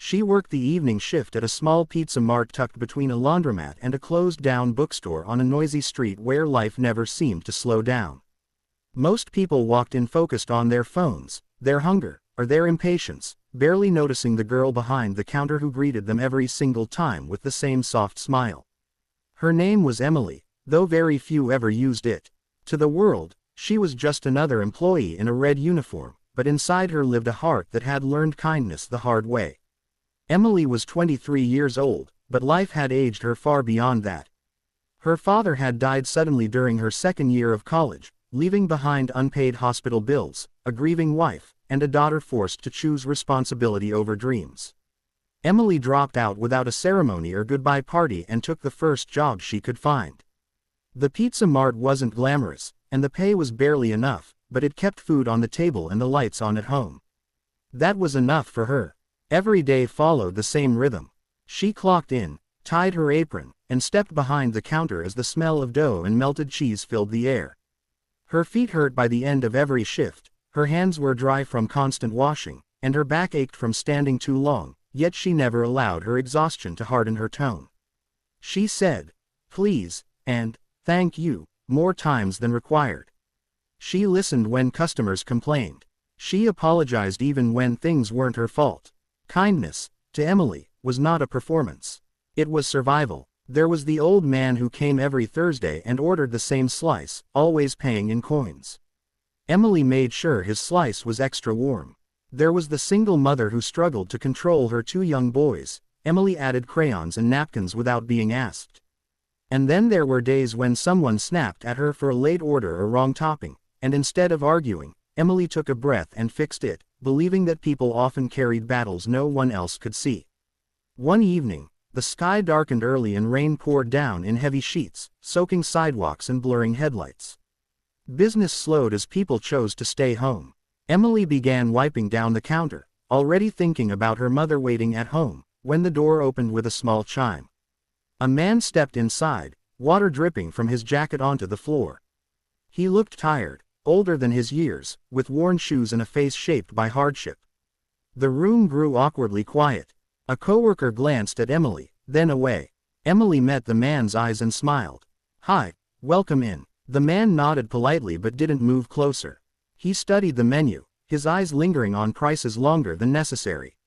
She worked the evening shift at a small pizza mart tucked between a laundromat and a closed-down bookstore on a noisy street where life never seemed to slow down. Most people walked in focused on their phones, their hunger, or their impatience, barely noticing the girl behind the counter who greeted them every single time with the same soft smile. Her name was Emily, though very few ever used it. To the world, she was just another employee in a red uniform, but inside her lived a heart that had learned kindness the hard way. Emily was 23 years old, but life had aged her far beyond that. Her father had died suddenly during her second year of college, leaving behind unpaid hospital bills, a grieving wife, and a daughter forced to choose responsibility over dreams. Emily dropped out without a ceremony or goodbye party and took the first job she could find. The pizza mart wasn't glamorous, and the pay was barely enough, but it kept food on the table and the lights on at home. That was enough for her. Every day followed the same rhythm. She clocked in, tied her apron, and stepped behind the counter as the smell of dough and melted cheese filled the air. Her feet hurt by the end of every shift, her hands were dry from constant washing, and her back ached from standing too long, yet she never allowed her exhaustion to harden her tone. She said, "Please," and "Thank you," more times than required. She listened when customers complained. She apologized even when things weren't her fault. Kindness, to Emily, was not a performance. It was survival. There was the old man who came every Thursday and ordered the same slice, always paying in coins. Emily made sure his slice was extra warm. There was the single mother who struggled to control her two young boys. Emily added crayons and napkins without being asked. And then there were days when someone snapped at her for a late order or wrong topping, and instead of arguing, Emily took a breath and fixed it, believing that people often carried battles no one else could see. One evening, the sky darkened early and rain poured down in heavy sheets, soaking sidewalks and blurring headlights. Business slowed as people chose to stay home. Emily began wiping down the counter, already thinking about her mother waiting at home, when the door opened with a small chime. A man stepped inside, water dripping from his jacket onto the floor. He looked tired, older than his years, with worn shoes and a face shaped by hardship. The room grew awkwardly quiet. A coworker glanced at Emily, then away. Emily met the man's eyes and smiled. "Hi, welcome in." The man nodded politely but didn't move closer. He studied the menu, his eyes lingering on prices longer than necessary.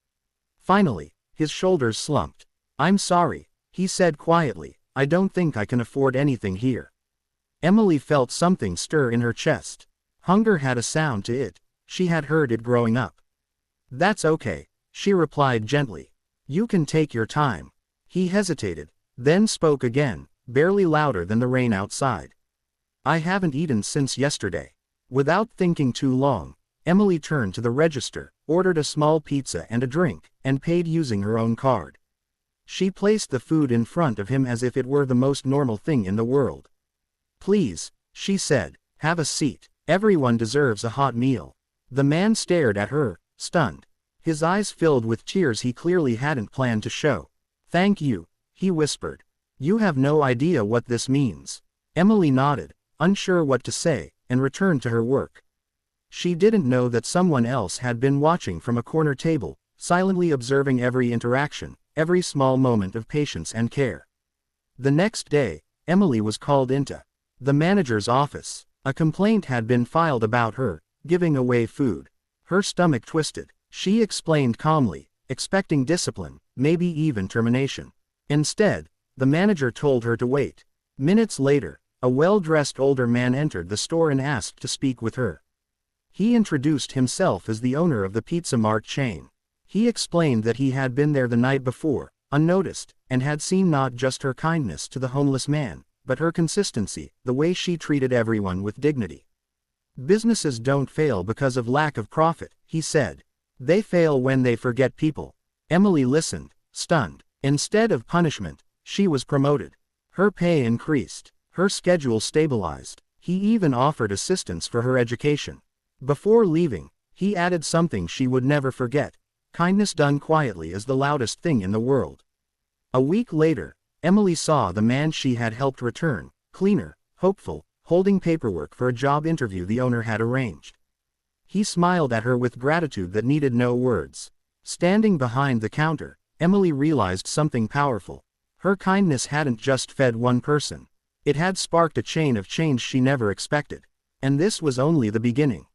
Finally, his shoulders slumped. "I'm sorry," he said quietly, "I don't think I can afford anything here." Emily felt something stir in her chest. Hunger had a sound to it. She had heard it growing up. "That's okay," she replied gently. "You can take your time." He hesitated, then spoke again, barely louder than the rain outside. "I haven't eaten since yesterday." Without thinking too long, Emily turned to the register, ordered a small pizza and a drink, and paid using her own card. She placed the food in front of him as if it were the most normal thing in the world. "Please," she said, "have a seat. Everyone deserves a hot meal." The man stared at her, stunned. His eyes filled with tears he clearly hadn't planned to show. "Thank you," he whispered. "You have no idea what this means." Emily nodded, unsure what to say, and returned to her work. She didn't know that someone else had been watching from a corner table, silently observing every interaction, every small moment of patience and care. The next day, Emily was called into the manager's office. A complaint had been filed about her giving away food. Her stomach twisted. She explained calmly, expecting discipline, maybe even termination. Instead, the manager told her to wait. Minutes later, a well-dressed older man entered the store and asked to speak with her. He introduced himself as the owner of the Pizza Mart chain. He explained that he had been there the night before, unnoticed, and had seen not just her kindness to the homeless man, but her consistency, the way she treated everyone with dignity. "Businesses don't fail because of lack of profit," he said. "They fail when they forget people." Emily listened, stunned. Instead of punishment, she was promoted. Her pay increased. Her schedule stabilized. He even offered assistance for her education. Before leaving, he added something she would never forget: kindness done quietly is the loudest thing in the world. A week later, Emily saw the man she had helped return, cleaner, hopeful, holding paperwork for a job interview the owner had arranged. He smiled at her with gratitude that needed no words. Standing behind the counter, Emily realized something powerful. Her kindness hadn't just fed one person. It had sparked a chain of change she never expected. And this was only the beginning.